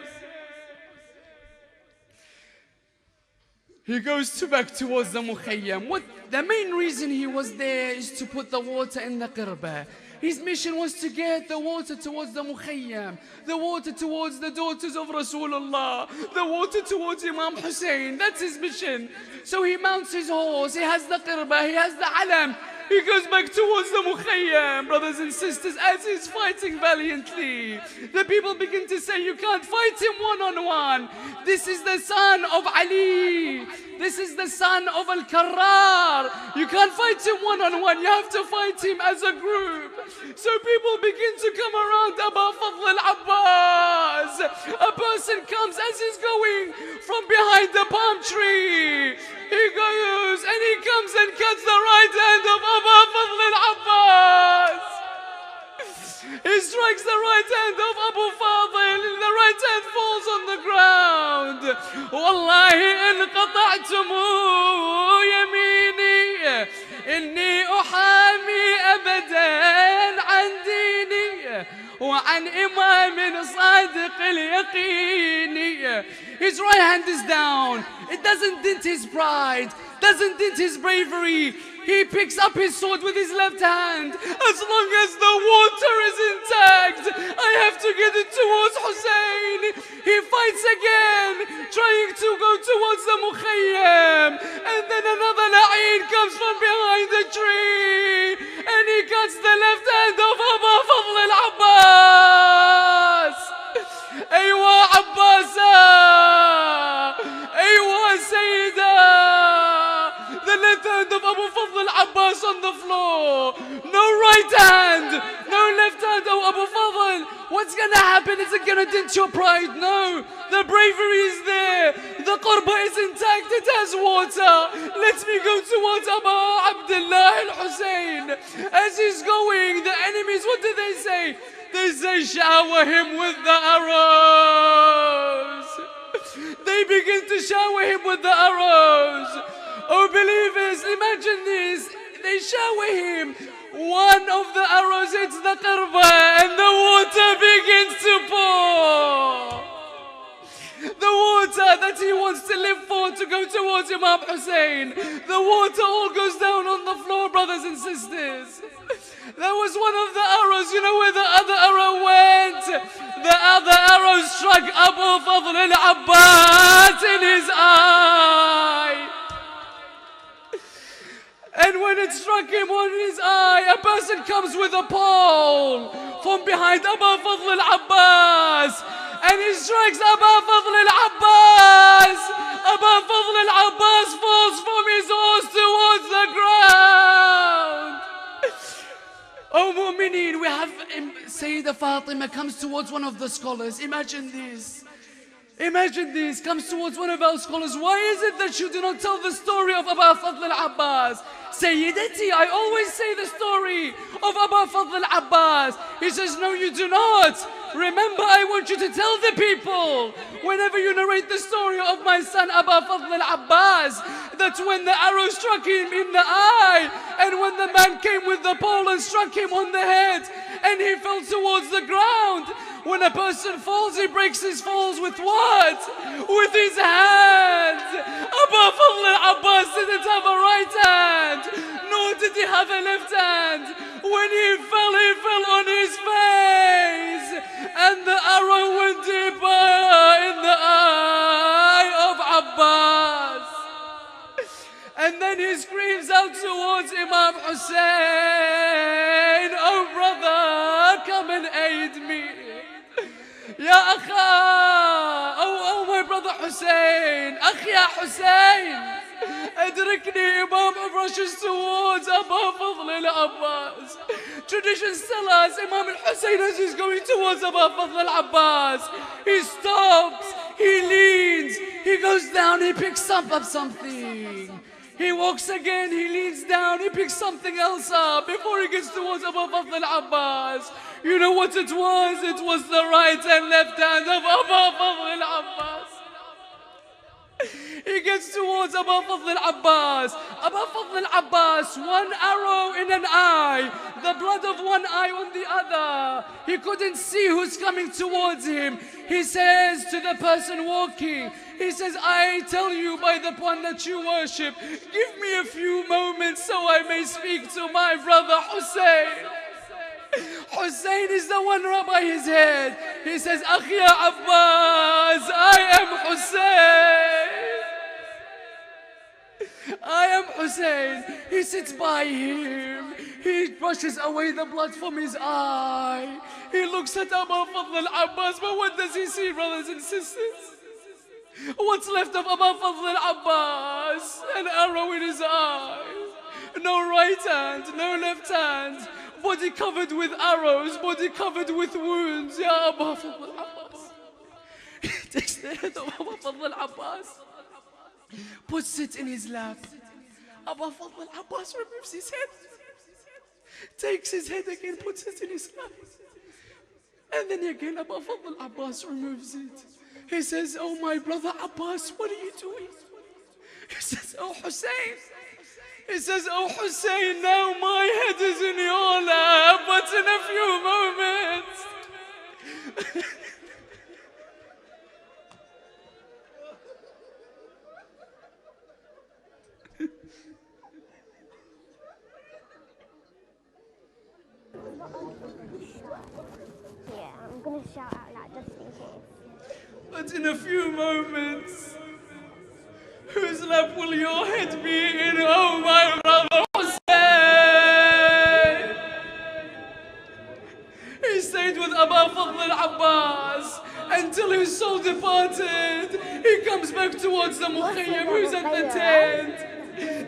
S1: He goes back towards the Mukhayyam. The main reason he was there is to put the water in the qirba. His mission was to get the water towards the Mukhayyam, the water towards the daughters of Rasulullah, the water towards Imam Hussein. That's his mission. So he mounts his horse, he has the qirba, he has the alam. He goes back towards the Mukhayyam, brothers and sisters, as he's fighting valiantly. The people begin to say, you can't fight him one-on-one. This is the son of Ali. This is the son of Al-Karrar. You can't fight him one-on-one. You have to fight him as a group. So people begin to come around Abu Fadl al-Abbas. A person comes as he's going from behind the palm tree. He goes and he comes and cuts the right hand of Abu Fadl al-Abbas. He strikes the right hand of Abu Fadl. The right hand falls on the ground. Wallahi in qata'tumu yamini inni uhami abadan an dini wa عن إمام صادق اليقين. His right hand is down. It doesn't dent his pride, doesn't dent his bravery. He picks up his sword with his left hand. As long as the water is intact, I have to get it towards Hussein. He fights again, trying to go towards the Mukhayyam. And then another la'een comes from behind the tree, and he cuts the left hand of Aba Fadl al-Abbas. Aywa Abbasa, Aywa Sayyida. The left hand of Abu Fadl al-Abbas on the floor. No right hand, no left hand. Oh, Abu Fadl, what's gonna happen? Is it gonna dent your pride? No, the bravery is there. The qurba is intact, it has water. Let me go towards Abu Abdullah Al-Hussein. As he's going, the enemies, what do they say? They say, shower him with the arrows. They begin to shower him with the arrows. Oh believers, imagine this. They shower him. One of the arrows hits the qurba and the water begins to pour. The water that he wants to live for, to go towards Imam Hussein. The water all goes down on the floor, brothers and sisters. That was one of the arrows. You know where the other arrow went? The other arrow struck Abu Fadl al-Abbas in his eye. And when it struck him on his eye, a person comes with a pole from behind Abu Fadl al-Abbas, and he strikes Abu Fadl al-Abbas. Abu Fadl al-Abbas falls from his horse towards the ground. Oh Mu'mineen, we have Sayyidah Fatima comes towards one of the scholars. Imagine this. Imagine this, comes towards one of our scholars. Why is it that you do not tell the story of Abu Fadl al-Abbas? Sayyidati, I always say the story of Abu Fadl al-Abbas. He says, no, you do not. Remember, I want you to tell the people, whenever you narrate the story of my son Abu Fadl al-Abbas, that when the arrow struck him in the eye, and when the man came with the pole and struck him on the head, and he fell towards the ground. When a person falls, he breaks his falls with what? With his hands. Abu Fadl al-Abbas didn't have a right hand, nor did he have a left hand. When he fell on his face, and the arrow went deeper in the eye of Abbas. And then he screams out towards Imam Hussein, oh brother, come and aid me. Ya akha, oh my brother Hussein, akh ya Hussein, adrikni. Imam rushes towards Abu Fadl al-Abbas. Traditions tell us Imam Al-Hussein, as he's going towards Abu Fadl al-Abbas, he stops, he leans, he goes down, he picks up something. He walks again, he leans down, he picks something else up before he gets towards Abu Fadl al-Abbas. You know what it was? It was the right and left hand of Abu Fadl al-Abbas. He gets towards Abu Fadl al-Abbas. Abu Fadl al-Abbas, one arrow in an eye, the blood of one eye on the other. He couldn't see who's coming towards him. He says to the person walking, he says, I tell you by the one that you worship, give me a few moments so I may speak to my brother Hussein. Hussein is the one right by his head. He says, Akh ya Abbas, I am Hussein. I am Hussein. He sits by him. He brushes away the blood from his eye. He looks at Abu Fadl al-Abbas, but what does he see, brothers and sisters? What's left of Abu Fadl al-Abbas? An arrow in his eye. No right hand, no left hand. Body covered with arrows, body covered with wounds. Ya Abu Fadl al-Abbas. He takes the head of Abu Fadl al-Abbas, puts it in his lap. Abu Fadl al-Abbas removes his head, takes his head again, puts it in his lap. And then again Abu Fadl al-Abbas removes it. He says, oh my brother Abbas, what are you doing? He says, oh Hussein. He says, oh Hussein, now my head is in your lap, but in a few moments
S2: Yeah, I'm gonna shout out loud just in case.
S1: But in a few moments, whose lap will your head be in, oh my brother Hussein? He stayed with Abu Fadl Al-Abbas until his soul departed. He comes back towards the Mukhayyam, who's at the tent.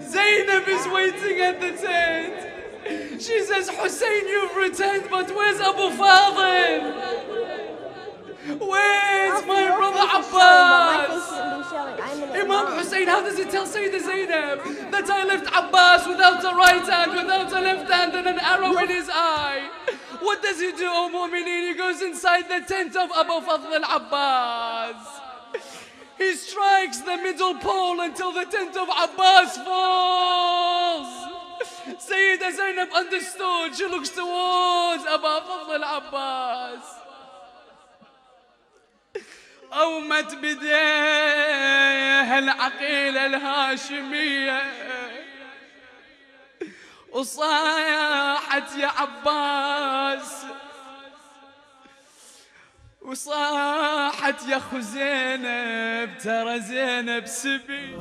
S1: Zainab is waiting at the tent. She says, Hussein, you've returned, but where's Abu Fadl? Where's my brother Abbas? Imam Hussein, how does he tell Sayyidah Zainab that I left Abbas without a right hand, without a left hand and an arrow in his eye? What does he do, O Mu'mineen? He goes inside the tent of Abu Fadl Al-Abbas. He strikes the middle pole until the tent of Abbas falls. Sayyidah Zainab understood. She looks towards Abu Fadl Al-Abbas. أومت بديها العقيلة الهاشمية وصاحت يا عباس وصاحت يا خو زينب ترى زينب سبي